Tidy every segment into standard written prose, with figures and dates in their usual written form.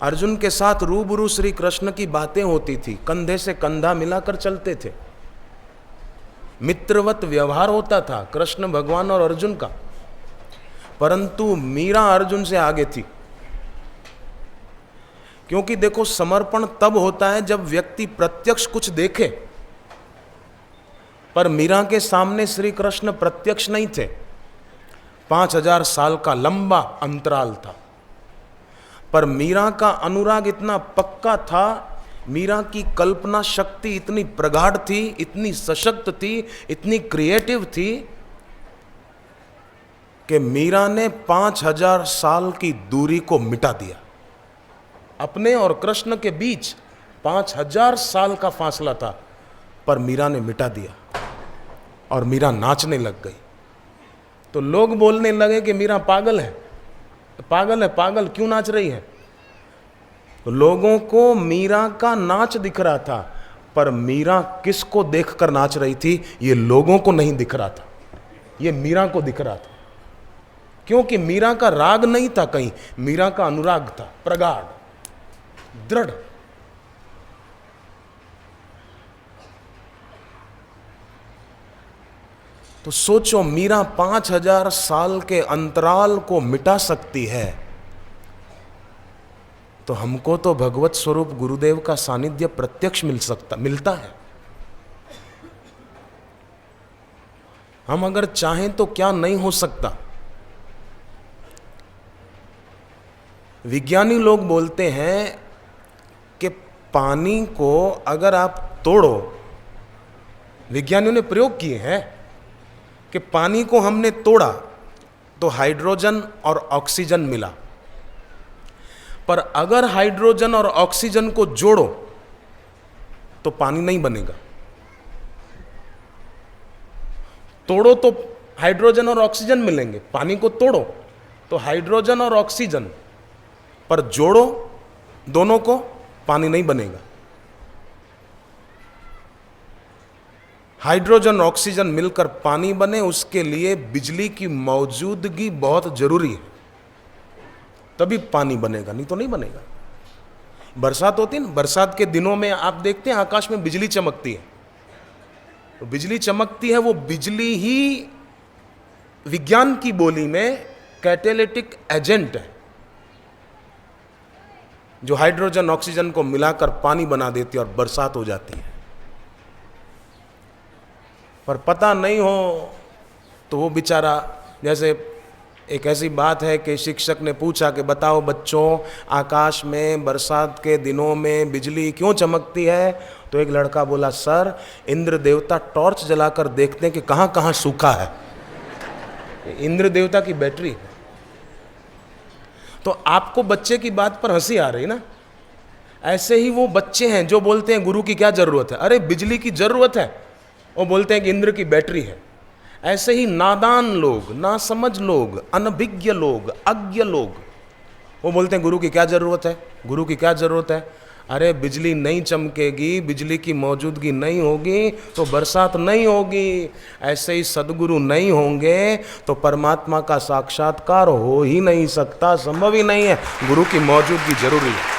अर्जुन के साथ रूबरू श्री कृष्ण की बातें होती थी, कंधे से कंधा मिलाकर चलते थे, मित्रवत व्यवहार होता था कृष्ण भगवान और अर्जुन का। परंतु मीरा अर्जुन से आगे थी, क्योंकि देखो समर्पण तब होता है जब व्यक्ति प्रत्यक्ष कुछ देखे, पर मीरा के सामने श्री कृष्ण प्रत्यक्ष नहीं थे। 5000 साल का लंबा अंतराल था, पर मीरा का अनुराग इतना पक्का था, मीरा की कल्पना शक्ति इतनी प्रगाढ़ थी, इतनी सशक्त थी, इतनी क्रिएटिव थी कि मीरा ने 5000 साल की दूरी को मिटा दिया। अपने और कृष्ण के बीच 5000 साल का फासला था, पर मीरा ने मिटा दिया और मीरा नाचने लग गई। तो लोग बोलने लगे कि मीरा पागल है, पागल है, पागल क्यों नाच रही है। तो लोगों को मीरा का नाच दिख रहा था, पर मीरा किसको देखकर नाच रही थी ये लोगों को नहीं दिख रहा था, ये मीरा को दिख रहा था। क्योंकि मीरा का राग नहीं था कहीं, मीरा का अनुराग था, प्रगाढ़, दृढ़। तो सोचो, मीरा 5000 साल के अंतराल को मिटा सकती है, तो हमको तो भगवत स्वरूप गुरुदेव का सानिध्य प्रत्यक्ष मिलता है। हम अगर चाहें तो क्या नहीं हो सकता। विज्ञानी लोग बोलते हैं कि पानी को अगर आप तोड़ो, विज्ञानियों ने प्रयोग किए हैं कि पानी को हमने तोड़ा तो हाइड्रोजन और ऑक्सीजन मिला, पर अगर हाइड्रोजन और ऑक्सीजन को जोड़ो तो पानी नहीं बनेगा। तोड़ो तो हाइड्रोजन और ऑक्सीजन मिलेंगे, पानी को तोड़ो तो हाइड्रोजन और ऑक्सीजन, पर जोड़ो दोनों को, पानी नहीं बनेगा। हाइड्रोजन ऑक्सीजन मिलकर पानी बने, उसके लिए बिजली की मौजूदगी बहुत जरूरी है, तभी पानी बनेगा, नहीं तो नहीं बनेगा। बरसात होती है ना, बरसात के दिनों में आप देखते हैं आकाश में बिजली चमकती है। तो बिजली चमकती है, वो बिजली ही विज्ञान की बोली में कैटेलिटिक एजेंट है, जो हाइड्रोजन ऑक्सीजन को मिलाकर पानी बना देती है और बरसात हो जाती है। पर पता नहीं हो तो वो बेचारा, जैसे एक ऐसी बात है कि शिक्षक ने पूछा कि बताओ बच्चों, आकाश में बरसात के दिनों में बिजली क्यों चमकती है। तो एक लड़का बोला, सर इंद्र देवता टॉर्च जलाकर देखते हैं कि कहाँ कहाँ सूखा है। इंद्र देवता की बैटरी है। तो आपको बच्चे की बात पर हंसी आ रही ना, ऐसे ही वो बच्चे हैं जो बोलते हैं गुरु की क्या जरूरत है, अरे बिजली की जरूरत है, वो बोलते हैं कि इंद्र की बैटरी है। ऐसे ही नादान लोग, नासमझ लोग, अनभिज्ञ लोग, अज्ञ लोग, वो बोलते हैं गुरु की क्या जरूरत है, गुरु की क्या जरूरत है। अरे बिजली नहीं चमकेगी, बिजली की मौजूदगी नहीं होगी तो बरसात नहीं होगी। ऐसे ही सदगुरु नहीं होंगे तो परमात्मा का साक्षात्कार हो ही नहीं सकता, संभव ही नहीं है। गुरु की मौजूदगी जरूरी है।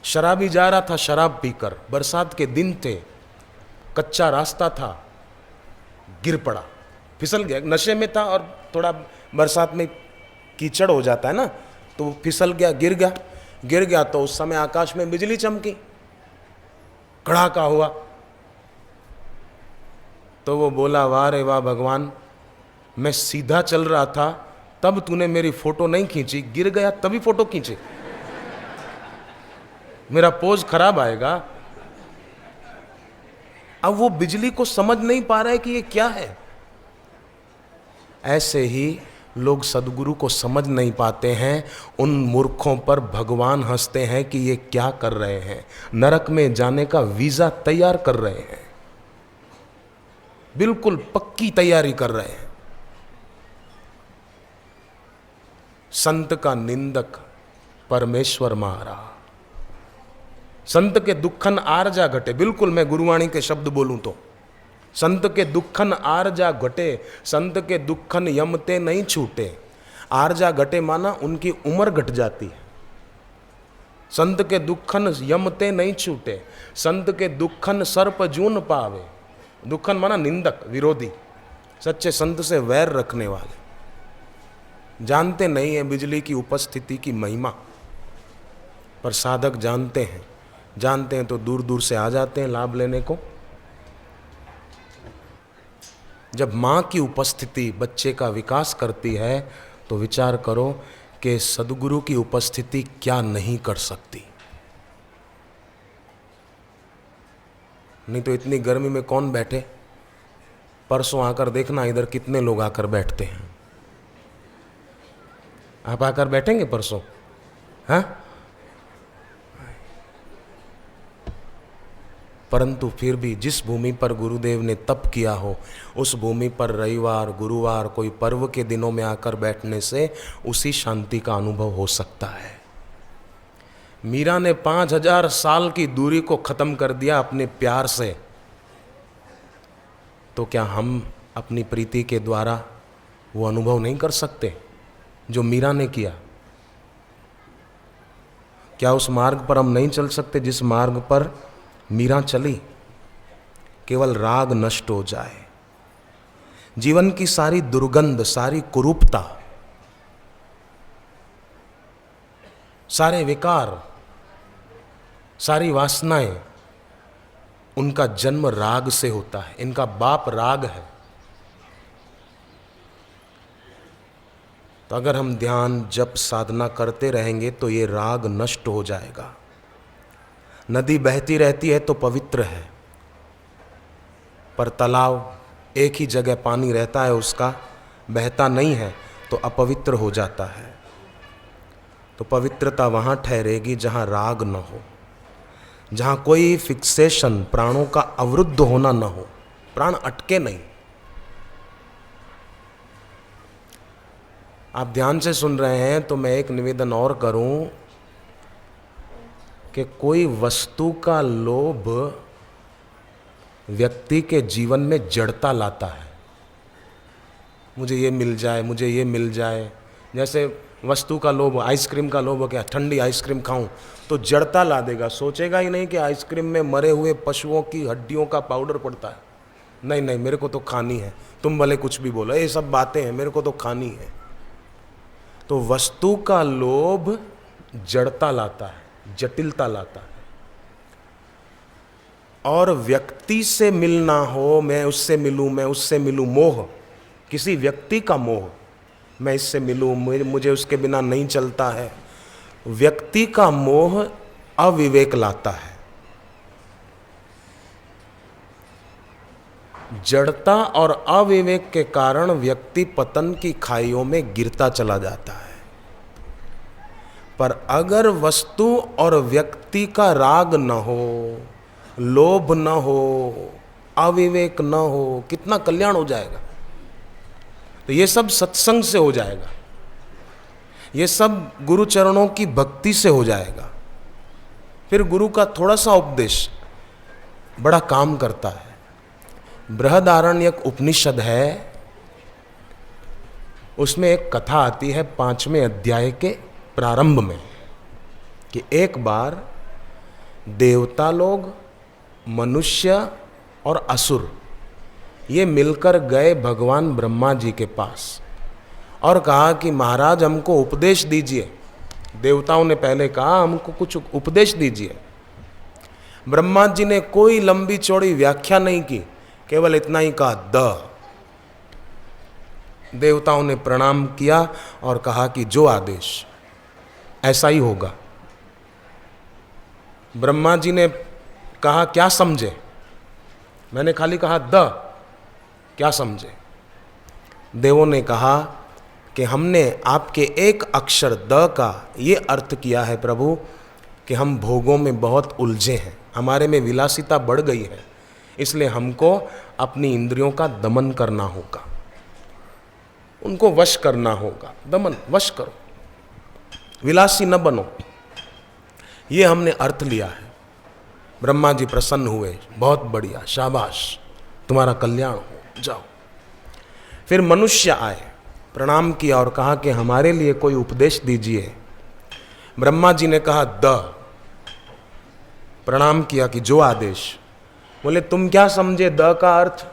शराबी जा रहा था शराब पीकर, बरसात के दिन थे, कच्चा रास्ता था, गिर पड़ा, फिसल गया। नशे में था और थोड़ा बरसात में कीचड़ हो जाता है ना, तो वो फिसल गया, गिर गया। तो उस समय आकाश में बिजली चमकी, कड़ाका हुआ। तो वो बोला, वाह रे वाह भगवान, मैं सीधा चल रहा था तब तूने मेरी फोटो नहीं खींची, गिर गया तभी फोटो खींची, मेरा पोज खराब आएगा। अब वो बिजली को समझ नहीं पा रहा है कि ये क्या है। ऐसे ही लोग सदगुरु को समझ नहीं पाते हैं, उन मूर्खों पर भगवान हंसते हैं कि ये क्या कर रहे हैं, नरक में जाने का वीजा तैयार कर रहे हैं, बिल्कुल पक्की तैयारी कर रहे हैं। संत का निंदक परमेश्वर मारा, संत के दुखन आरजा घटे। बिल्कुल मैं गुरुवाणी के शब्द बोलूं तो संत के दुखन आरजा घटे, संत के दुखन यमते नहीं छूटे। आरजा घटे माना उनकी उम्र घट जाती है। संत के दुखन यमते नहीं छूटे, संत के दुखन सर्प जून पावे। दुखन माना निंदक, विरोधी, सच्चे संत से वैर रखने वाले जानते नहीं है बिजली की उपस्थिति की महिमा, पर साधक जानते हैं तो दूर दूर से आ जाते हैं लाभ लेने को। जब माँ की उपस्थिति बच्चे का विकास करती है तो विचार करो कि सद्गुरु की उपस्थिति क्या नहीं कर सकती। नहीं तो इतनी गर्मी में कौन बैठे। परसों आकर देखना इधर कितने लोग आकर बैठते हैं। आप आकर बैठेंगे परसों? हाँ, परंतु फिर भी जिस भूमि पर गुरुदेव ने तप किया हो उस भूमि पर रविवार, गुरुवार, कोई पर्व के दिनों में आकर बैठने से उसी शांति का अनुभव हो सकता है। मीरा ने 5000 साल की दूरी को खत्म कर दिया अपने प्यार से, तो क्या हम अपनी प्रीति के द्वारा वो अनुभव नहीं कर सकते जो मीरा ने किया? क्या उस मार्ग पर हम नहीं चल सकते जिस मार्ग पर मीरा चली? केवल राग नष्ट हो जाए, जीवन की सारी दुर्गंध, सारी कुरूपता, सारे विकार, सारी वासनाएं, उनका जन्म राग से होता है। इनका बाप राग है। तो अगर हम ध्यान जप साधना करते रहेंगे तो ये राग नष्ट हो जाएगा। नदी बहती रहती है तो पवित्र है, पर तालाब एक ही जगह पानी रहता है उसका, बहता नहीं है तो अपवित्र हो जाता है। तो पवित्रता वहाँ ठहरेगी जहाँ राग न हो, जहाँ कोई फिक्सेशन, प्राणों का अवरुद्ध होना न हो, प्राण अटके नहीं। आप ध्यान से सुन रहे हैं तो मैं एक निवेदन और करूं कि कोई वस्तु का लोभ व्यक्ति के जीवन में जड़ता लाता है। मुझे ये मिल जाए, मुझे ये मिल जाए। जैसे वस्तु का लोभ, आइसक्रीम का लोभ, क्या ठंडी आइसक्रीम खाऊं तो जड़ता ला देगा। सोचेगा ही नहीं कि आइसक्रीम में मरे हुए पशुओं की हड्डियों का पाउडर पड़ता है। नहीं नहीं, मेरे को तो खानी है, तुम भले कुछ भी बोलो, ये सब बातें हैं, मेरे को तो खानी है। तो वस्तु का लोभ जड़ता लाता है, जटिलता लाता है। और व्यक्ति से मिलना हो, मैं उससे मिलूं, मैं उससे मिलूं, मोह, किसी व्यक्ति का मोह, मैं इससे मिलूं, मुझे उसके बिना नहीं चलता है, व्यक्ति का मोह अविवेक लाता है। जड़ता और अविवेक के कारण व्यक्ति पतन की खाइयों में गिरता चला जाता है। पर अगर वस्तु और व्यक्ति का राग न हो, लोभ न हो, अविवेक न हो, कितना कल्याण हो जाएगा। तो ये सब सत्संग से हो जाएगा, ये सब गुरु चरणों की भक्ति से हो जाएगा। फिर गुरु का थोड़ा सा उपदेश बड़ा काम करता है। बृहदारण्यक उपनिषद है, उसमें एक कथा आती है 5वें अध्याय के प्रारंभ में कि एक बार देवता लोग, मनुष्य और असुर ये मिलकर गए भगवान ब्रह्मा जी के पास और कहा कि महाराज हमको उपदेश दीजिए। देवताओं ने पहले कहा हमको कुछ उपदेश दीजिए। ब्रह्मा जी ने कोई लंबी चौड़ी व्याख्या नहीं की, केवल इतना ही कहा द। देवताओं ने प्रणाम किया और कहा कि जो आदेश ऐसा ही होगा। ब्रह्मा जी ने कहा क्या समझे? मैंने खाली कहा द, क्या समझे? देवों ने कहा कि हमने आपके एक अक्षर द का ये अर्थ किया है प्रभु कि हम भोगों में बहुत उलझे हैं, हमारे में विलासिता बढ़ गई है, इसलिए हमको अपनी इंद्रियों का दमन करना होगा, उनको वश करना होगा। दमन, वश करो, विलासी न बनो, ये हमने अर्थ लिया है। ब्रह्मा जी प्रसन्न हुए, बहुत बढ़िया, शाबाश, तुम्हारा कल्याण हो, जाओ। फिर मनुष्य आए, प्रणाम किया और कहा कि हमारे लिए कोई उपदेश दीजिए। ब्रह्मा जी ने कहा प्रणाम किया कि जो आदेश। बोले तुम क्या समझे द का अर्थ?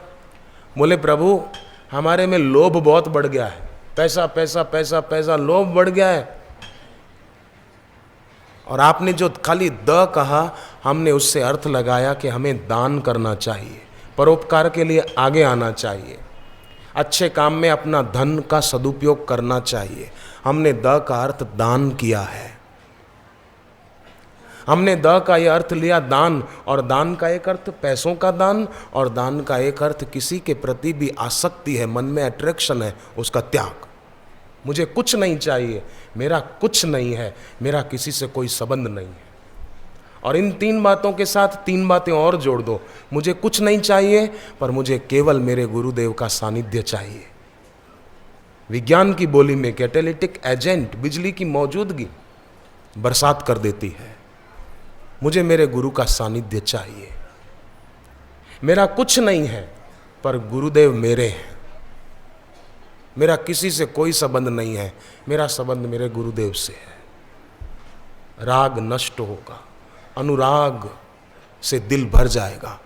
बोले प्रभु हमारे में लोभ बहुत बढ़ गया है, पैसा पैसा पैसा पैसा, लोभ बढ़ गया है। और आपने जो खाली द कहा, हमने उससे अर्थ लगाया कि हमें दान करना चाहिए, परोपकार के लिए आगे आना चाहिए, अच्छे काम में अपना धन का सदुपयोग करना चाहिए। हमने द का अर्थ दान किया है। हमने द का यह अर्थ लिया दान, और दान का एक अर्थ पैसों का दान, और दान का एक अर्थ किसी के प्रति भी आसक्ति है, मन में अट्रैक्शन है, उसका त्याग। मुझे कुछ नहीं चाहिए, मेरा कुछ नहीं है, मेरा किसी से कोई संबंध नहीं है। और इन 3 बातों के साथ 3 बातें और जोड़ दो, मुझे कुछ नहीं चाहिए पर मुझे केवल मेरे गुरुदेव का सानिध्य चाहिए। विज्ञान की बोली में कैटेलिटिक एजेंट, बिजली की मौजूदगी बरसात कर देती है। मुझे मेरे गुरु का सानिध्य चाहिए। मेरा कुछ नहीं है पर गुरुदेव मेरे हैं। मेरा किसी से कोई संबंध नहीं है, मेरा संबंध मेरे गुरुदेव से है। राग नष्ट होगा, अनुराग से दिल भर जाएगा,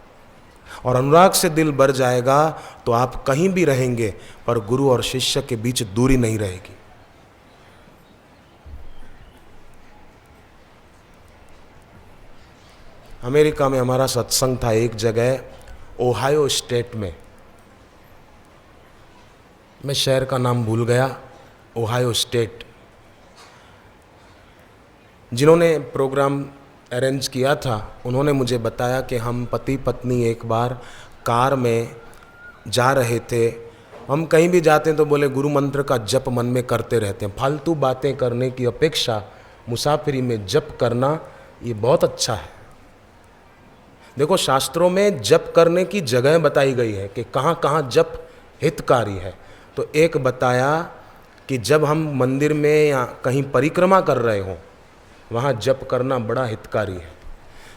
और अनुराग से दिल भर जाएगा तो आप कहीं भी रहेंगे पर गुरु और शिष्य के बीच दूरी नहीं रहेगी। अमेरिका में हमारा सत्संग था एक जगह, ओहायो स्टेट में, मैं शहर का नाम भूल गया, ओहायो स्टेट। जिन्होंने प्रोग्राम अरेंज किया था उन्होंने मुझे बताया कि हम पति पत्नी एक बार कार में जा रहे थे। हम कहीं भी जाते हैं तो बोले गुरु मंत्र का जप मन में करते रहते हैं। फालतू बातें करने की अपेक्षा मुसाफिरी में जप करना ये बहुत अच्छा है। देखो शास्त्रों में जप करने की जगह बताई गई है कि कहाँ कहाँ जप हितकारी है। तो एक बताया कि जब हम मंदिर में या कहीं परिक्रमा कर रहे हों वहाँ जप करना बड़ा हितकारी है।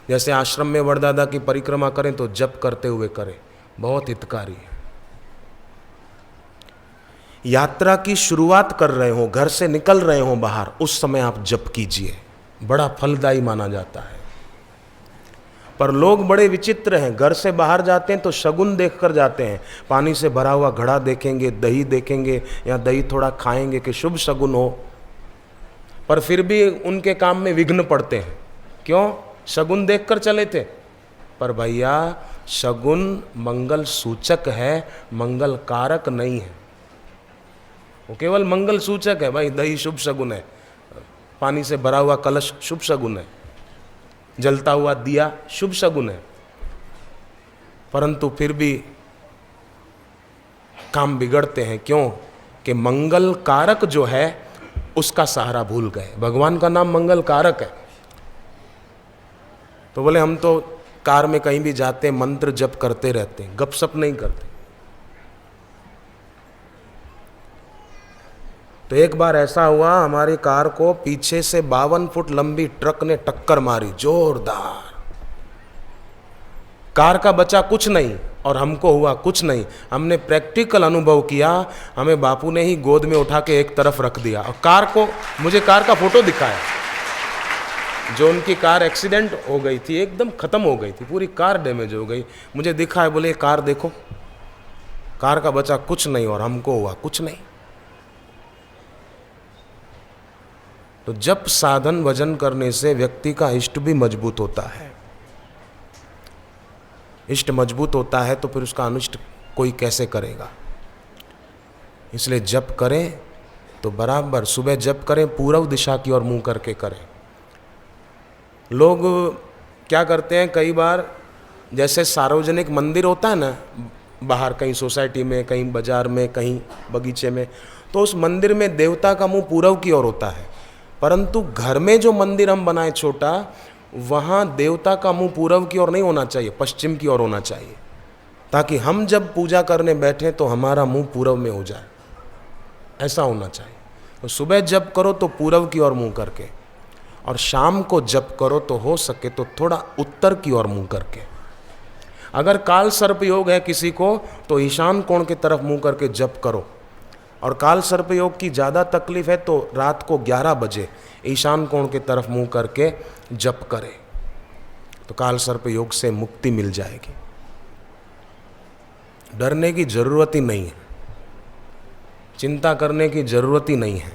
जैसे आश्रम में वरदादा की परिक्रमा करें तो जप करते हुए करें, बहुत हितकारी है। यात्रा की शुरुआत कर रहे हो, घर से निकल रहे हो बाहर, उस समय आप जप कीजिए, बड़ा फलदायी माना जाता है। पर लोग बड़े विचित्र हैं, घर से बाहर जाते हैं तो शगुन देखकर जाते हैं। पानी से भरा हुआ घड़ा देखेंगे, दही देखेंगे या दही थोड़ा खाएंगे कि शुभ शगुन हो, पर फिर भी उनके काम में विघ्न पड़ते हैं। क्यों? शगुन देखकर चले थे। पर भैया शगुन मंगल सूचक है, मंगल कारक नहीं है। वो केवल मंगल सूचक है। भाई दही शुभ शगुन है, पानी से भरा हुआ कलश शुभ शगुन है, जलता हुआ दिया शुभ शगुन है, परंतु फिर भी काम बिगड़ते हैं। क्यों? कि मंगल कारक जो है उसका सहारा भूल गए। भगवान का नाम मंगल कारक है। तो बोले हम तो कार में कहीं भी जाते मंत्र जप करते रहते हैं, गपशप नहीं करते। तो एक बार ऐसा हुआ, हमारी कार को पीछे से 52 फुट लंबी ट्रक ने टक्कर मारी, जोरदार। कार का बचा कुछ नहीं और हमको हुआ कुछ नहीं। हमने प्रैक्टिकल अनुभव किया, हमें बापू ने ही गोद में उठा के एक तरफ रख दिया और कार को, मुझे कार का फोटो दिखाया। जो उनकी कार एक्सीडेंट हो गई थी, एकदम खत्म हो गई थी, पूरी कार डैमेज हो गई, मुझे दिखाया, बोले कार देखो, कार का बचा कुछ नहीं और हमको हुआ कुछ नहीं। तो जप साधन वजन करने से व्यक्ति का इष्ट भी मजबूत होता है। इष्ट मजबूत होता है तो फिर उसका अनिष्ट कोई कैसे करेगा। इसलिए जप करें तो बराबर सुबह जप करें, पूर्व दिशा की ओर मुंह करके करें। लोग क्या करते हैं, कई बार जैसे सार्वजनिक मंदिर होता है ना, बाहर कहीं सोसाइटी में, कहीं बाजार में, कहीं बगीचे में, तो उस मंदिर में देवता का मुंह पूर्व की ओर होता है। परंतु घर में जो मंदिर हम बनाए छोटा, वहाँ देवता का मुंह पूर्व की ओर नहीं होना चाहिए, पश्चिम की ओर होना चाहिए, ताकि हम जब पूजा करने बैठे तो हमारा मुंह पूर्व में हो जाए, ऐसा होना चाहिए। तो सुबह जप करो तो पूर्व की ओर मुंह करके, और शाम को जप करो तो हो सके तो थोड़ा उत्तर की ओर मुंह करके। अगर काल सर्प योग है किसी को तो ईशान कोण की तरफ मुंह करके जप करो, और काल सर्प योग की ज़्यादा तकलीफ है तो रात को 11 बजे ईशान कोण की तरफ मुंह करके जप करे, तो काल सर्प योग से मुक्ति मिल जाएगी। डरने की जरूरत ही नहीं है, चिंता करने की जरूरत ही नहीं है,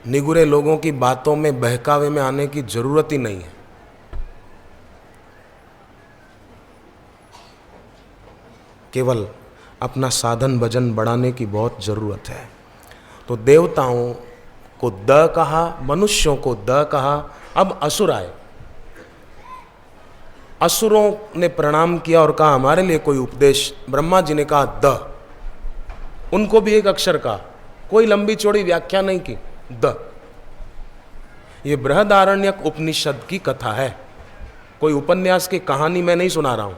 निगुरे लोगों की बातों में बहकावे में आने की जरूरत ही नहीं है। केवल अपना साधन भजन बढ़ाने की बहुत जरूरत है। तो देवताओं को द कहा, मनुष्यों को द कहा। अब असुर आए, असुरों ने प्रणाम किया और कहा हमारे लिए कोई उपदेश। ब्रह्मा जी ने कहा द, उनको भी एक अक्षर का, कोई लंबी चौड़ी व्याख्या नहीं की, द। ये बृहदारण्यक उपनिषद की कथा है, कोई उपन्यास की कहानी मैं नहीं सुना रहा हूं,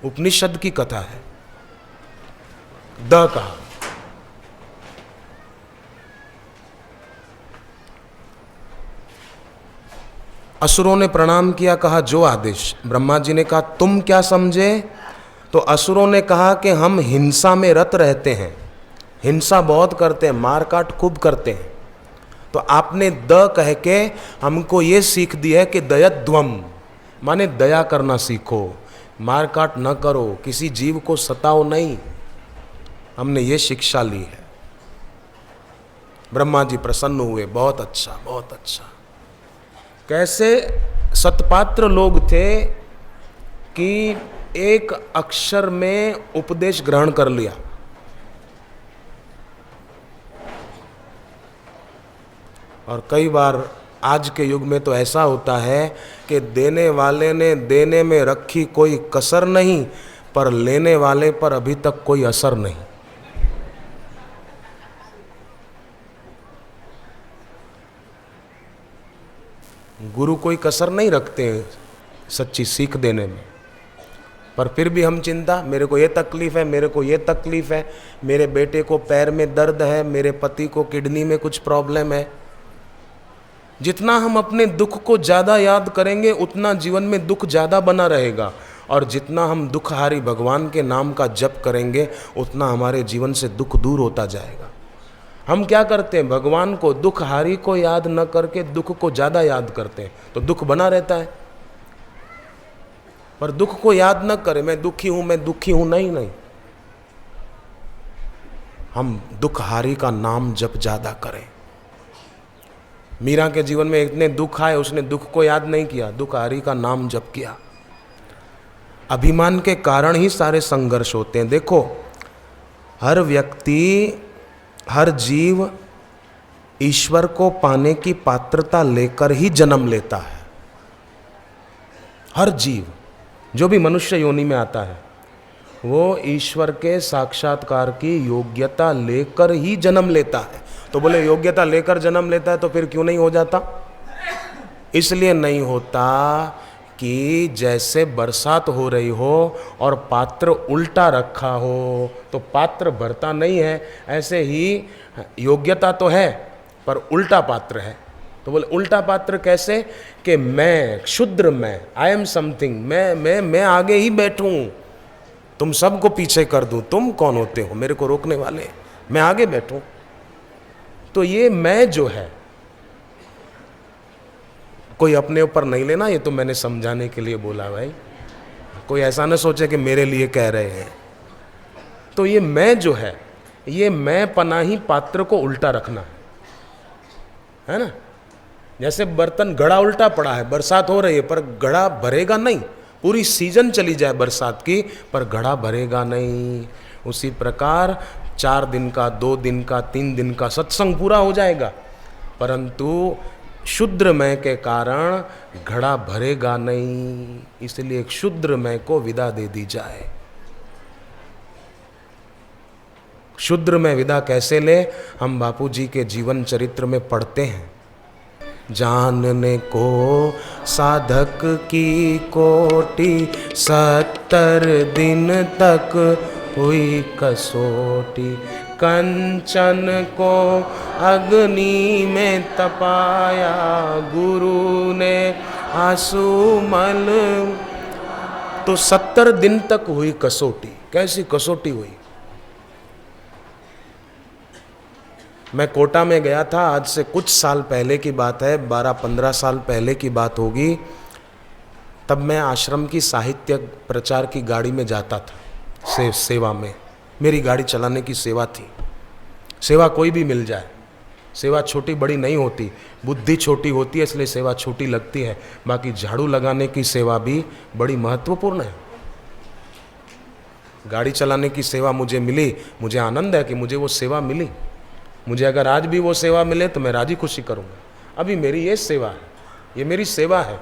उपनिषद की कथा है। द कहा। असुरों ने प्रणाम किया, कहा जो आदेश। ब्रह्मा जी ने कहा तुम क्या समझे? तो असुरों ने कहा कि हम हिंसा में रत रहते हैं, हिंसा बहुत करते हैं, मार काट खूब करते हैं, तो आपने द कह के हमको ये सीख दी है कि दयध्वम माने दया करना सीखो, मार काट न करो, किसी जीव को सताओ नहीं, हमने ये शिक्षा ली है। ब्रह्मा जी प्रसन्न हुए, बहुत अच्छा बहुत अच्छा। कैसे सतपात्र लोग थे कि एक अक्षर में उपदेश ग्रहण कर लिया। और कई बार आज के युग में तो ऐसा होता है कि देने वाले ने देने में रखी कोई कसर नहीं, पर लेने वाले पर अभी तक कोई असर नहीं। गुरु कोई कसर नहीं रखते हैं सच्ची सीख देने में, पर फिर भी हम चिंता, मेरे को ये तकलीफ है, मेरे को ये तकलीफ है, मेरे बेटे को पैर में दर्द है, मेरे पति को किडनी में कुछ प्रॉब्लम है। जितना हम अपने दुख को ज़्यादा याद करेंगे उतना जीवन में दुख ज़्यादा बना रहेगा, और जितना हम दुखहारी भगवान के नाम का जप करेंगे उतना हमारे जीवन से दुख दूर होता जाएगा। हम क्या करते हैं, भगवान को, दुखहारी को याद न करके दुख को ज़्यादा याद करते हैं, तो दुख बना रहता है। पर दुख को याद न करें, मैं दुखी हूं, मैं दुखी हूं, नहीं नहीं, हम दुखहारी का नाम जप ज़्यादा करें। मीरा के जीवन में इतने दुख आए, उसने दुख को याद नहीं किया, दुखहारी का नाम जप किया। अभिमान के कारण ही सारे संघर्ष होते हैं। देखो, हर व्यक्ति, हर जीव ईश्वर को पाने की पात्रता लेकर ही जन्म लेता है। हर जीव जो भी मनुष्य योनि में आता है वो ईश्वर के साक्षात्कार की योग्यता लेकर ही जन्म लेता है। तो बोले योग्यता लेकर जन्म लेता है तो फिर क्यों नहीं हो जाता? इसलिए नहीं होता कि जैसे बरसात हो रही हो और पात्र उल्टा रखा हो तो पात्र भरता नहीं है, ऐसे ही योग्यता तो है पर उल्टा पात्र है। तो बोले उल्टा पात्र कैसे? कि मैं, क्षुद्र मैं, आई एम समथिंग, मैं आगे ही बैठूं, तुम सबको पीछे कर दूं, तुम कौन होते हो मेरे को रोकने वाले, मैं आगे बैठूं। तो ये मैं जो है, कोई अपने ऊपर नहीं लेना, ये तो मैंने समझाने के लिए बोला भाई, कोई ऐसा न सोचे कि मेरे लिए कह रहे हैं। तो ये मैं जो है, ये मैं पनाही पात्र को उल्टा रखना है ना। जैसे बर्तन घड़ा उल्टा पड़ा है, बरसात हो रही है पर घड़ा भरेगा नहीं, पूरी सीजन चली जाए बरसात की पर घड़ा भरेगा नहीं। उसी प्रकार 4 दिन का, 2 दिन का, 3 दिन का सत्संग पूरा हो जाएगा, परंतु शुद्र मैं के कारण घड़ा भरेगा नहीं। इसलिए क्षुद्र मैं को विदा दे दी जाए। शुद्र में विदा कैसे ले? हम बापू जी के जीवन चरित्र में पढ़ते हैं, जानने को साधक की कोटि 70 दिन तक हुई कसोटी, कंचन को अग्नि में तपाया, गुरु ने आंसू मल तो 70 दिन तक हुई कसौटी। कैसी कसौटी हुई? मैं कोटा में गया था, आज से कुछ साल पहले की बात है, 12-15 साल पहले की बात होगी। तब मैं आश्रम की साहित्य प्रचार की गाड़ी में जाता था, सेवा में। मेरी गाड़ी चलाने की सेवा थी। सेवा कोई भी मिल जाए, सेवा छोटी बड़ी नहीं होती, बुद्धि छोटी होती है इसलिए सेवा छोटी लगती है। बाकी झाड़ू लगाने की सेवा भी बड़ी महत्वपूर्ण है। गाड़ी चलाने की सेवा मुझे मिली, मुझे आनंद है कि मुझे वो सेवा मिली। मुझे अगर आज भी वो सेवा मिले तो मैं राजी खुशी करूँगा। अभी मेरी ये सेवा है, ये मेरी सेवा है।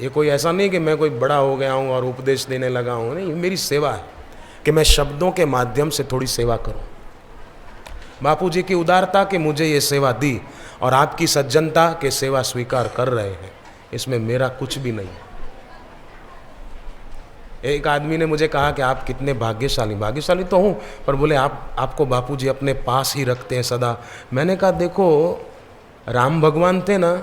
ये कोई ऐसा नहीं कि मैं कोई बड़ा हो गया हूँ और उपदेश देने लगा हूँ, नहीं, ये मेरी सेवा है कि मैं शब्दों के माध्यम से थोड़ी सेवा करूँ। बापू जी की उदारता कि मुझे ये सेवा दी और आपकी सज्जनता के सेवा स्वीकार कर रहे हैं, इसमें मेरा कुछ भी नहीं। एक आदमी ने मुझे कहा कि आप कितने भाग्यशाली। भाग्यशाली तो हूँ, पर बोले आपको बापू जी अपने पास ही रखते हैं सदा। मैंने कहा देखो, राम भगवान थे ना,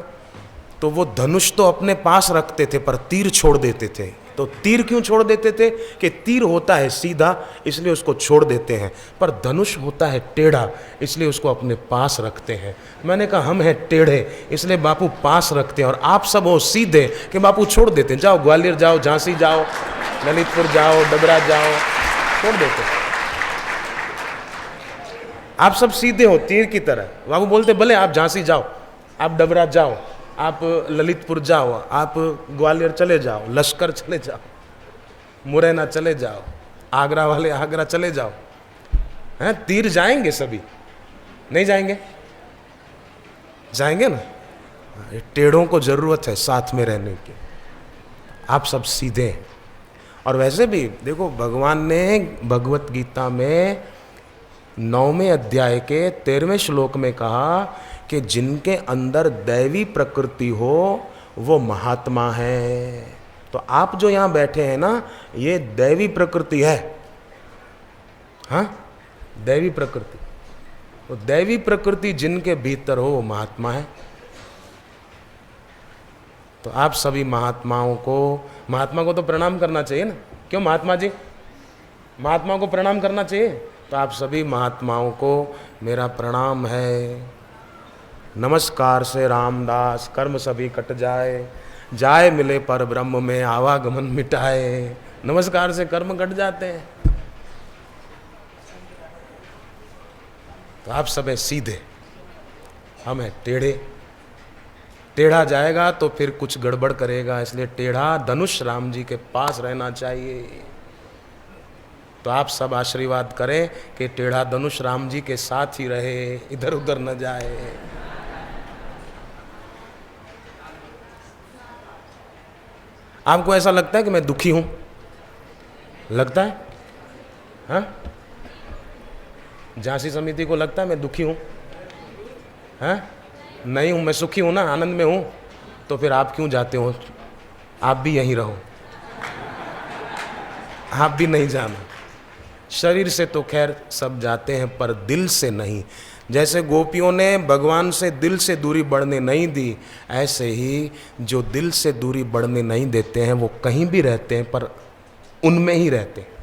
तो वो धनुष तो अपने पास रखते थे पर तीर छोड़ देते थे। तो तीर क्यों छोड़ देते थे? कि तीर होता है सीधा इसलिए उसको छोड़ देते हैं, पर धनुष होता है टेढ़ा इसलिए उसको अपने पास रखते हैं। मैंने कहा हम हैं टेढ़े इसलिए बापू पास रखते हैं, और आप सब हो सीधे कि बापू छोड़ देते हैं। जाओ ग्वालियर जाओ, झांसी जाओ, ललितपुर जाओ, डबरा जाओ, छोड़ देते हैं। आप सब सीधे हो तीर की तरह। बाबू बोलते भले आप झांसी जाओ, आप डबरा जाओ, आप ललितपुर जाओ, आप ग्वालियर चले जाओ, लश्कर चले जाओ, मुरैना चले जाओ, आगरा वाले आगरा चले जाओ, हैं तीर जाएंगे सभी? नहीं जाएंगे? जाएंगे ना। ये टेढ़ों को जरूरत है साथ में रहने की। आप सब सीधे हैं। और वैसे भी देखो, भगवान ने भगवत गीता में 9वें अध्याय के 13वें श्लोक में कहा कि जिनके अंदर दैवी प्रकृति हो वो महात्मा है। तो आप जो यहाँ बैठे हैं ना, ये दैवी प्रकृति है। हाँ, दैवी प्रकृति। तो दैवी प्रकृति जिनके भीतर हो वो महात्मा है। तो आप सभी महात्मा को तो प्रणाम करना चाहिए ना। क्यों महात्मा जी? महात्मा को प्रणाम करना चाहिए। तो आप सभी महात्माओं को मेरा प्रणाम है। नमस्कार से रामदास, कर्म सभी कट जाए मिले पर ब्रह्म में आवागमन मिटाए। नमस्कार से कर्म कट जाते हैं। तो आप सब है सीधे, हम है टेढ़े। टेढ़ा जाएगा तो फिर कुछ गड़बड़ करेगा, इसलिए टेढ़ा धनुष राम जी के पास रहना चाहिए। तो आप सब आशीर्वाद करें कि टेढ़ा धनुष राम जी के साथ ही रहे, इधर उधर न जाए। आपको ऐसा लगता है कि मैं दुखी हूं? लगता है? हाँ, झांसी समिति को लगता है मैं दुखी हूं? हाँ, नहीं हूं, मैं सुखी हूं ना, आनंद में हूं। तो फिर आप क्यों जाते हो? आप भी यहीं रहो, आप भी नहीं जाना। शरीर से तो खैर सब जाते हैं पर दिल से नहीं। जैसे गोपियों ने भगवान से दिल से दूरी बढ़ने नहीं दी, ऐसे ही जो दिल से दूरी बढ़ने नहीं देते हैं वो कहीं भी रहते हैं पर उनमें ही रहते हैं।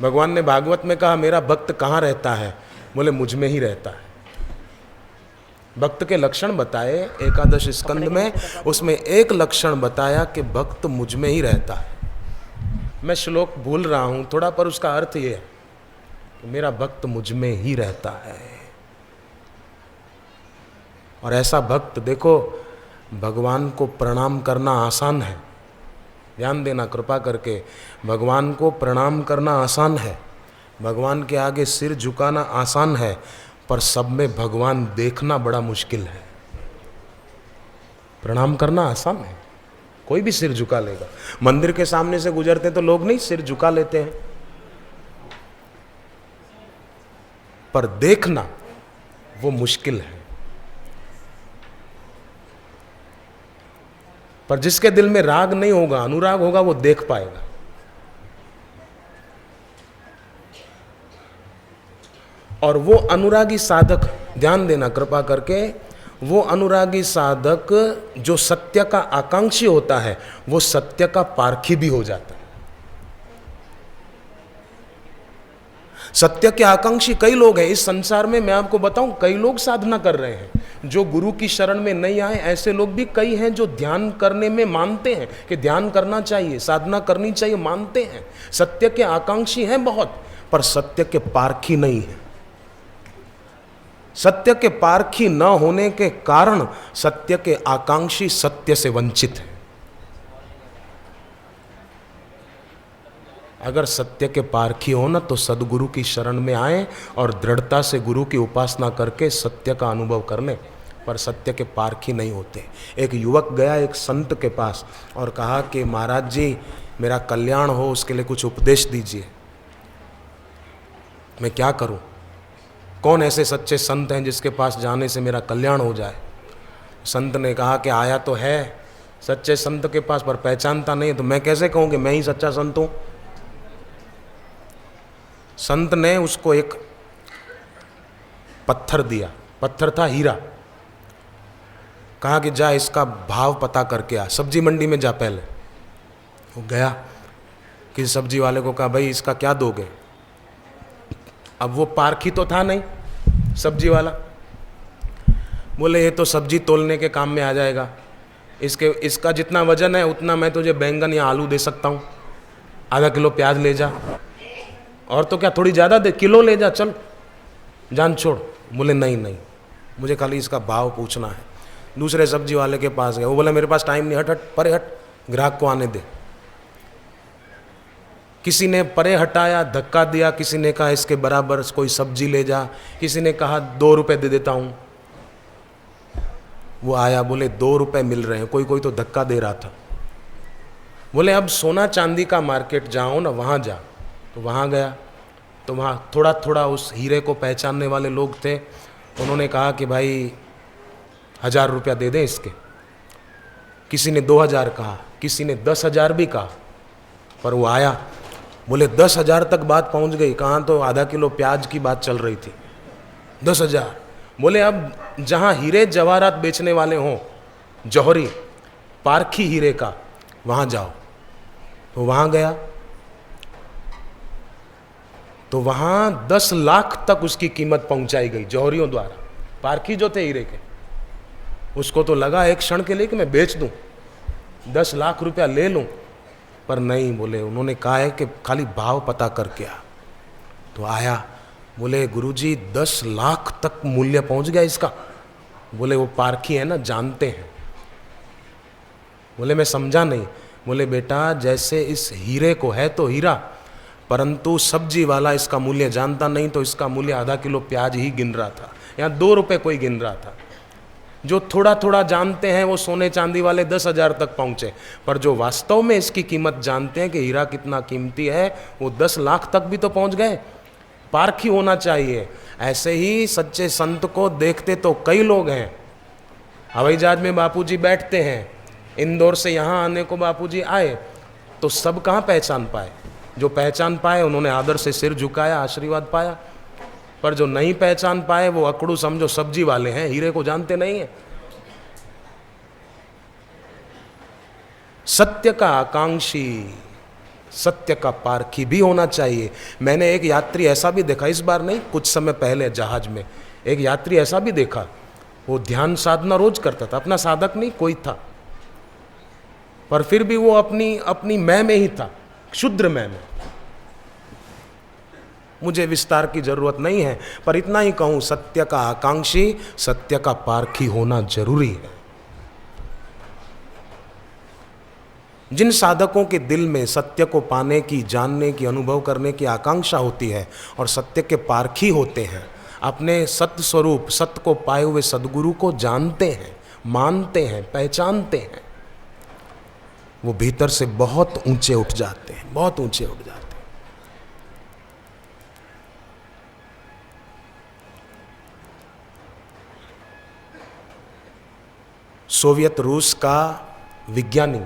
भगवान ने भागवत में कहा मेरा भक्त कहाँ रहता है? बोले मुझ में ही रहता है। भक्त के लक्षण बताए एकादश स्कंद में, उसमें एक लक्षण बताया कि भक्त मुझ में ही रहता है। मैं श्लोक भूल रहा हूं थोड़ा, पर उसका अर्थ ये है कि मेरा भक्त मुझ में ही रहता है। और ऐसा भक्त देखो, भगवान को प्रणाम करना आसान है। ध्यान देना कृपा करके, भगवान को प्रणाम करना आसान है, भगवान के आगे सिर झुकाना आसान है, पर सब में भगवान देखना बड़ा मुश्किल है। प्रणाम करना आसान है, कोई भी सिर झुका लेगा। मंदिर के सामने से गुजरते तो लोग नहीं सिर झुका लेते हैं, पर देखना वो मुश्किल है। पर जिसके दिल में राग नहीं होगा, अनुराग होगा, वो देख पाएगा। और वो अनुरागी साधक, ध्यान देना कृपा करके, वो अनुरागी साधक जो सत्य का आकांक्षी होता है वो सत्य का पारखी भी हो जाता है। सत्य के आकांक्षी कई लोग हैं इस संसार में, मैं आपको बताऊं कई लोग साधना कर रहे हैं। जो गुरु की शरण में नहीं आए ऐसे लोग भी कई हैं जो ध्यान करने में मानते हैं कि ध्यान करना चाहिए, साधना करनी चाहिए, मानते हैं। सत्य के आकांक्षी हैं बहुत, पर सत्य के पारखी नहीं है। सत्य के पारखी न होने के कारण सत्य के आकांक्षी सत्य से वंचित है। अगर सत्य के पारखी हो ना तो सदगुरु की शरण में आए और दृढ़ता से गुरु की उपासना करके सत्य का अनुभव कर लें, पर सत्य के पारखी नहीं होते। एक युवक गया एक संत के पास और कहा कि महाराज जी मेरा कल्याण हो, उसके लिए कुछ उपदेश दीजिए, मैं क्या करूं? कौन ऐसे सच्चे संत हैं जिसके पास जाने से मेरा कल्याण हो जाए? संत ने कहा कि आया तो है सच्चे संत के पास पर पहचानता नहीं, तो मैं कैसे कहूं कि मैं ही सच्चा संत हूं? संत ने उसको एक पत्थर दिया, पत्थर था हीरा। कहा कि जा इसका भाव पता करके आ, सब्जी मंडी में जा पहले। वो गया, किसी सब्जी वाले को कहा भाई इसका क्या दोगे? अब वो पारखी तो था नहीं सब्जी वाला, बोले ये तो सब्जी तोलने के काम में आ जाएगा, इसका जितना वजन है उतना मैं तुझे बैंगन या आलू दे सकता हूँ, आधा किलो प्याज ले जा, और तो क्या थोड़ी ज़्यादा दे, किलो ले जा, चल जान छोड़। बोले नहीं नहीं, मुझे खाली इसका भाव पूछना है। दूसरे सब्जी वाले के पास गए, वो बोला मेरे पास टाइम नहीं, हट हट परे हट, ग्राहक को आने दे। किसी ने परे हटाया, धक्का दिया, किसी ने कहा इसके बराबर कोई सब्जी ले जा, किसी ने कहा 2 रुपए दे देता हूँ। वो आया, बोले 2 रुपए मिल रहे हैं, कोई कोई तो धक्का दे रहा था। बोले अब सोना चांदी का मार्केट जाओ ना, वहाँ जा। तो वहाँ गया तो वहाँ थोड़ा थोड़ा उस हीरे को पहचानने वाले लोग थे। उन्होंने कहा कि भाई 1000 रुपया दे दें इसके। किसी ने 2000 कहा, किसी ने 10,000 भी कहा, पर वो आया। बोले 10,000 तक बात पहुँच गई, कहाँ तो आधा किलो प्याज की बात चल रही थी। 10,000। बोले अब जहाँ हीरे जवाहरात बेचने वाले हों, जौहरी पारखी हीरे का, वहाँ जाओ। तो वहाँ गया तो वहाँ 10 लाख तक उसकी कीमत पहुंचाई गई जौहरियों द्वारा। पारखी जो थे हीरे के, उसको तो लगा एक क्षण के लिए कि मैं बेच दूं, 10 लाख रुपया ले लूं, पर नहीं। बोले उन्होंने कहा है कि खाली भाव पता करके आ। तो आया, बोले गुरुजी 10 लाख तक मूल्य पहुंच गया इसका। बोले वो पारखी है ना, जानते हैं। बोले मैं समझा नहीं। बोले बेटा जैसे इस हीरे को है तो हीरा, परंतु सब्जी वाला इसका मूल्य जानता नहीं, तो इसका मूल्य आधा किलो प्याज ही गिन रहा था, यहाँ 2 रुपए कोई गिन रहा था। जो थोड़ा थोड़ा जानते हैं वो सोने चांदी वाले 10,000 तक पहुंचे, पर जो वास्तव में इसकी कीमत जानते हैं कि हीरा कितना कीमती है, वो 10 लाख तक भी तो पहुंच गए। पारखी होना चाहिए। ऐसे ही सच्चे संत को देखते तो कई लोग हैं। हवाई जहाज में बापूजी बैठते हैं, इंदौर से यहाँ आने को बापूजी आए, तो सब कहाँ पहचान पाए? जो पहचान पाए उन्होंने आदर से सिर झुकाया, आशीर्वाद पाया, पर जो नहीं पहचान पाए वो अकड़ू समझो सब्जी वाले हैं, हीरे को जानते नहीं है। सत्य का आकांक्षी, सत्य का पारखी भी होना चाहिए। मैंने एक यात्री ऐसा भी देखा, इस बार नहीं, कुछ समय पहले जहाज में एक यात्री ऐसा भी देखा, वो ध्यान साधना रोज करता था, अपना साधक नहीं कोई था, पर फिर भी वो अपनी मैं में ही था, क्षुद्र मैं में। मुझे विस्तार की जरूरत नहीं है, पर इतना ही कहूं, सत्य का आकांक्षी, सत्य का पारखी होना जरूरी है। जिन साधकों के दिल में सत्य को पाने की, जानने की, अनुभव करने की आकांक्षा होती है और सत्य के पारखी होते हैं, अपने सत्य स्वरूप, सत्य को पाए हुए सद्गुरु को जानते हैं, मानते हैं, पहचानते हैं, वो भीतर से बहुत ऊंचे उठ जाते हैं, बहुत ऊंचे उठ जाते हैं। सोवियत रूस का विज्ञानी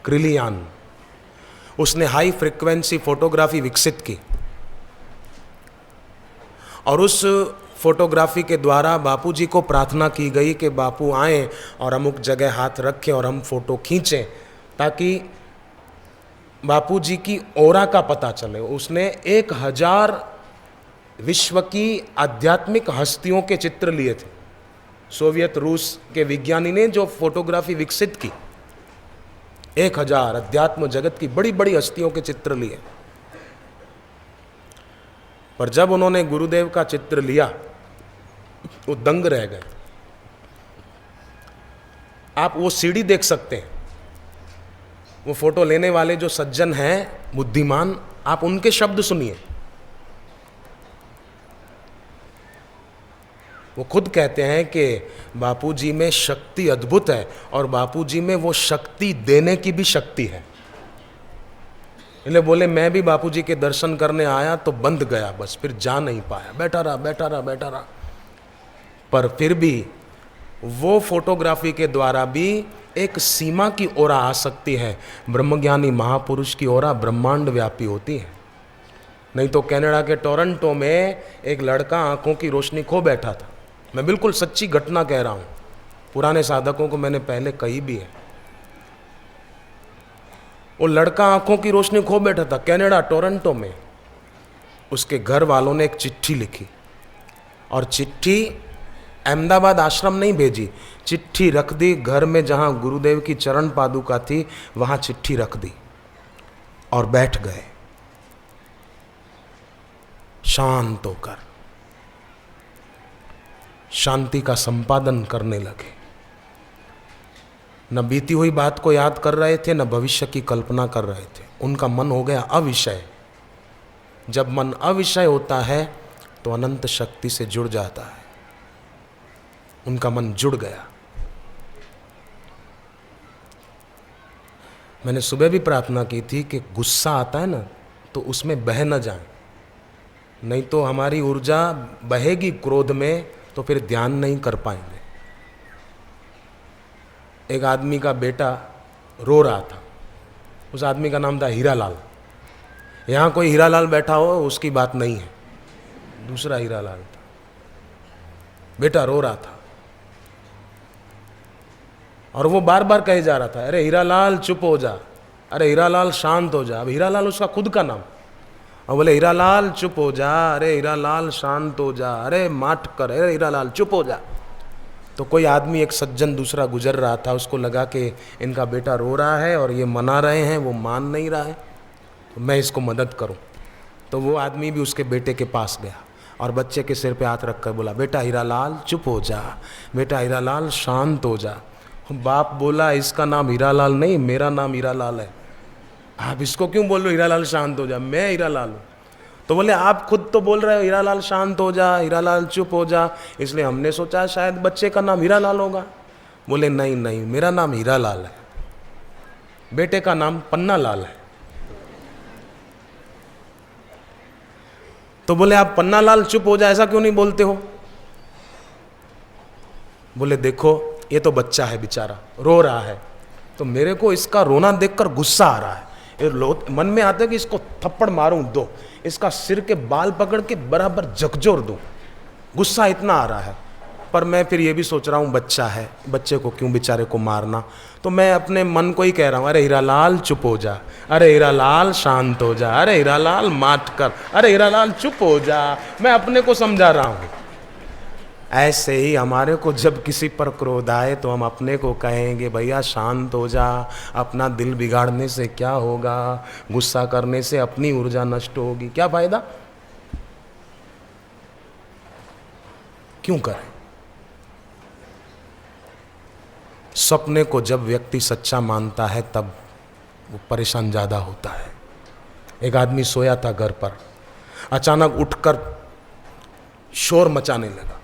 क्रिलियान, उसने हाई फ्रीक्वेंसी फोटोग्राफी विकसित की और उस फोटोग्राफी के द्वारा बापूजी को प्रार्थना की गई कि बापू आएं और अमुक जगह हाथ रखें और हम फोटो खींचें, ताकि बापूजी की औरा का पता चले। उसने 1000 विश्व की आध्यात्मिक हस्तियों के चित्र लिए थे। सोवियत रूस के विज्ञानी ने जो फोटोग्राफी विकसित की, 1000 अध्यात्म जगत की बड़ी बड़ी हस्तियों के चित्र लिए। पर जब उन्होंने गुरुदेव का चित्र लिया, वो दंग रह गए। आप वो सीढ़ी देख सकते हैं, वो फोटो लेने वाले जो सज्जन हैं, बुद्धिमान, आप उनके शब्द सुनिए। वो खुद कहते हैं कि बापूजी में शक्ति अद्भुत है और बापूजी में वो शक्ति देने की भी शक्ति है। इसलिए बोले मैं भी बापूजी के दर्शन करने आया तो बंद गया, बस फिर जा नहीं पाया, बैठा रहा। पर फिर भी वो फोटोग्राफी के द्वारा भी एक सीमा की ओरा आ सकती है। ब्रह्मज्ञानी महापुरुष की ओरा ब्रह्मांड व्यापी होती है। नहीं तो कनाडा के टोरंटो में एक लड़का आंखों की रोशनी खो बैठा था। मैं बिल्कुल सच्ची घटना कह रहा हूं, पुराने साधकों को मैंने पहले कही भी है। वो लड़का आंखों की रोशनी खो बैठा था कनाडा टोरंटो में। उसके घर वालों ने एक चिट्ठी लिखी और चिट्ठी अहमदाबाद आश्रम नहीं भेजी, चिट्ठी रख दी घर में जहां गुरुदेव की चरण पादुका थी, वहां चिट्ठी रख दी और बैठ गए शांत होकर, शांति का संपादन करने लगे। न बीती हुई बात को याद कर रहे थे, न भविष्य की कल्पना कर रहे थे। उनका मन हो गया अविषय। जब मन अविषय होता है तो अनंत शक्ति से जुड़ जाता है। उनका मन जुड़ गया। मैंने सुबह भी प्रार्थना की थी कि गुस्सा आता है ना, तो उसमें बह न जाए, नहीं तो हमारी ऊर्जा बहेगी क्रोध में, तो फिर ध्यान नहीं कर पाएंगे। एक आदमी का बेटा रो रहा था, उस आदमी का नाम था हीरालाल। यहाँ कोई हीरालाल बैठा हो उसकी बात नहीं है, दूसरा हीरालाल था। बेटा रो रहा था और वो बार बार कहे जा रहा था, अरे हीरालाल चुप हो जा, अरे हीरालाल शांत हो जा। अब हीरालाल उसका खुद का नाम, और बोले हीरालाल चुप हो जा, अरे हीरालाल शांत हो जा, अरे माठ कर, अरे हीरालाल चुप हो जा। तो कोई आदमी, एक सज्जन दूसरा गुजर रहा था, उसको लगा कि इनका बेटा रो रहा है और ये मना रहे हैं, वो मान नहीं रहा है, तो मैं इसको मदद करूं। तो वो आदमी भी उसके बेटे के पास गया और बच्चे के सिर पे हाथ रखकर बोला, बेटा हीरालाल चुप हो जा, बेटा हीरालाल शांत हो जा। बाप बोला, इसका नाम हीरालाल नहीं, मेरा नाम हीरालाल है, आप इसको क्यों बोल रहे हो हीरालाल शांत हो जा, मैं हीरालाल हूँ। तो बोले आप खुद तो बोल रहे हो हीरालाल शांत हो जा, हीरालाल चुप हो जा, इसलिए हमने सोचा शायद बच्चे का नाम हीरालाल होगा। बोले नहीं नहीं, मेरा नाम हीरालाल है, बेटे का नाम पन्नालाल है। तो बोले आप पन्नालाल चुप हो जा ऐसा क्यों नहीं बोलते हो? बोले देखो ये तो बच्चा है बेचारा, रो रहा है, तो मेरे को इसका रोना देखकर गुस्सा आ रहा है। मन में आता है कि इसको थप्पड़ मारूं, दो इसका सिर के बाल पकड़ के बराबर झकझोर दूं, गुस्सा इतना आ रहा है। पर मैं फिर ये भी सोच रहा हूँ बच्चा है, बच्चे को क्यों बेचारे को मारना। तो मैं अपने मन को ही कह रहा हूँ, अरे हीरालाल चुप हो जा, अरे हीरालाल शांत हो जा, अरे हीरालाल माठ कर, अरे हीरालाल चुप हो जा। मैं अपने को समझा रहा हूँ। ऐसे ही हमारे को जब किसी पर क्रोध आए तो हम अपने को कहेंगे भैया शांत हो जा, अपना दिल बिगाड़ने से क्या होगा, गुस्सा करने से अपनी ऊर्जा नष्ट होगी, क्या फायदा, क्यों करें। सपने को जब व्यक्ति सच्चा मानता है तब वो परेशान ज्यादा होता है। एक आदमी सोया था घर पर, अचानक उठकर शोर मचाने लगा।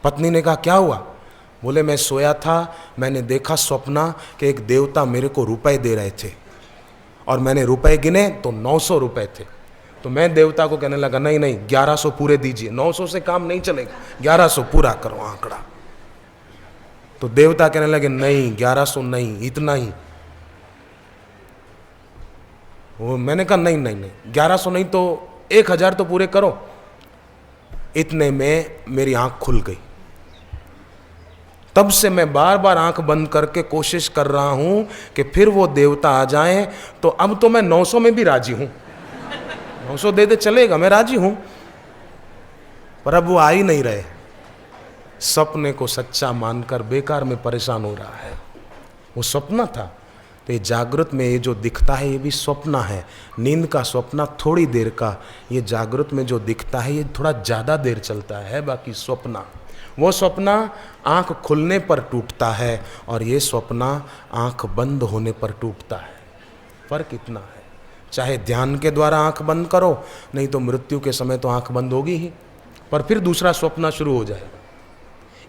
पत्नी ने कहा क्या हुआ? बोले मैं सोया था, मैंने देखा स्वप्ना कि एक देवता मेरे को रुपए दे रहे थे और मैंने रुपए गिने तो 900 रुपए थे। तो मैं देवता को कहने लगा नहीं नहीं 1100 पूरे दीजिए, 900 से काम नहीं चलेगा, 1100 पूरा करो आंकड़ा। तो देवता कहने लगे नहीं 1100 नहीं, इतना ही। वो मैंने कहा नहीं नहीं नहीं 1100 नहीं तो 1000 तो पूरे करो। इतने में मेरी आंख खुल गई। तब से मैं बार बार आंख बंद करके कोशिश कर रहा हूं कि फिर वो देवता आ जाएं। तो अब तो मैं 900 में भी राजी हूं, 900 दे दे चलेगा, मैं राजी हूं, पर अब वो आ ही नहीं रहे। सपने को सच्चा मानकर बेकार में परेशान हो रहा है। वो सपना था, तो ये जागृत में ये जो दिखता है ये भी स्वप्न है। नींद का स्वप्न थोड़ी देर का, ये जागृत में जो दिखता है ये थोड़ा ज़्यादा देर चलता है। बाकी स्वप्न, वो स्वप्न आंख खुलने पर टूटता है और ये स्वप्न आंख बंद होने पर टूटता है। फर्क इतना है। चाहे ध्यान के द्वारा आंख बंद करो, नहीं तो मृत्यु के समय तो आंख बंद होगी ही, पर फिर दूसरा स्वप्न शुरू हो जाएगा।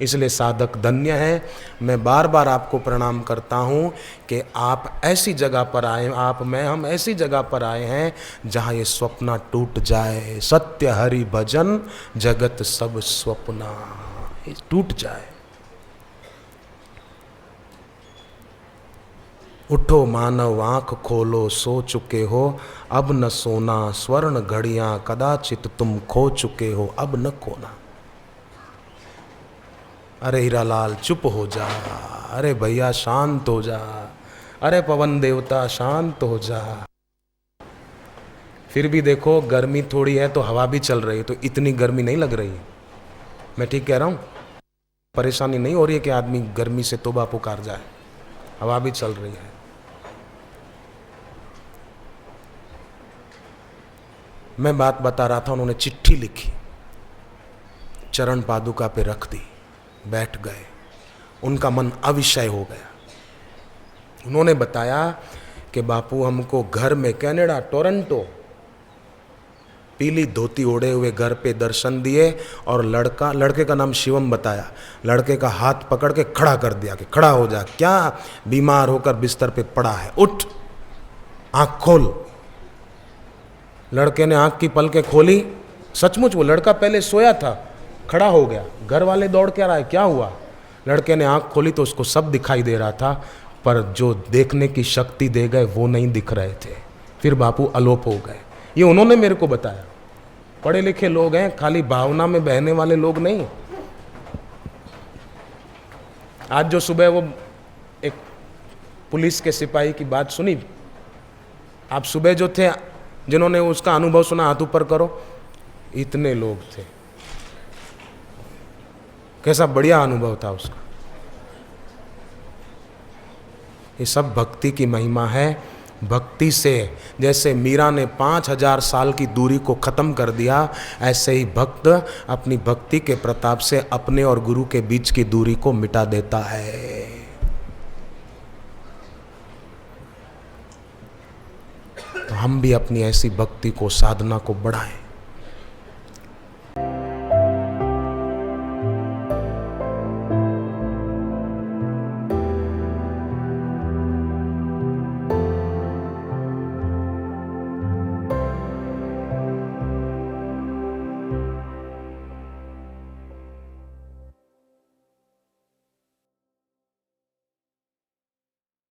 इसलिए साधक धन्य है। मैं बार बार आपको प्रणाम करता हूँ कि आप ऐसी जगह पर आए, हम ऐसी जगह पर आए हैं जहाँ ये स्वप्न टूट जाए। सत्य हरि भजन जगत सब स्वप्ना, ये टूट जाए। उठो मानव आंख खोलो, सो चुके हो अब न सोना, स्वर्ण घड़ियां कदाचित तुम खो चुके हो अब न खोना। अरे हीरालाल चुप हो जा, अरे भैया शांत हो जा, अरे पवन देवता शांत हो जा। फिर भी देखो गर्मी थोड़ी है तो हवा भी चल रही है, तो इतनी गर्मी नहीं लग रही है। मैं ठीक कह रहा हूँ? परेशानी नहीं हो रही है कि आदमी गर्मी से तौबा पुकार जाए, हवा भी चल रही है। मैं बात बता रहा था, उन्होंने चिट्ठी लिखी, चरण पादुका पे रख दी, बैठ गए, उनका मन अविषय हो गया। उन्होंने बताया कि बापू हमको घर में, कनाडा टोरंटो, पीली धोती ओढ़े हुए घर पे दर्शन दिए और लड़के का नाम शिवम बताया, लड़के का हाथ पकड़ के खड़ा कर दिया कि खड़ा हो जा, क्या बीमार होकर बिस्तर पे पड़ा है, उठ आंख खोल। लड़के ने आंख की पलकें खोली, सचमुच वो लड़का पहले सोया था, खड़ा हो गया। घर वाले दौड़ के आ रहा है, क्या हुआ? लड़के ने आंख खोली तो उसको सब दिखाई दे रहा था, पर जो देखने की शक्ति दे गए वो नहीं दिख रहे थे। फिर बापू अलोप हो गए। ये उन्होंने मेरे को बताया। पढ़े लिखे लोग हैं, खाली भावना में बहने वाले लोग नहीं। आज जो सुबह वो एक पुलिस के सिपाही की बात सुनी, आप सुबह जो थे जिन्होंने उसका अनुभव सुना, हाथ ऊपर करो। इतने लोग थे, कैसा बढ़िया अनुभव था उसका। ये सब भक्ति की महिमा है। भक्ति से, जैसे मीरा ने 5000 साल की दूरी को खत्म कर दिया, ऐसे ही भक्त अपनी भक्ति के प्रताप से अपने और गुरु के बीच की दूरी को मिटा देता है। तो हम भी अपनी ऐसी भक्ति को, साधना को बढ़ाएं।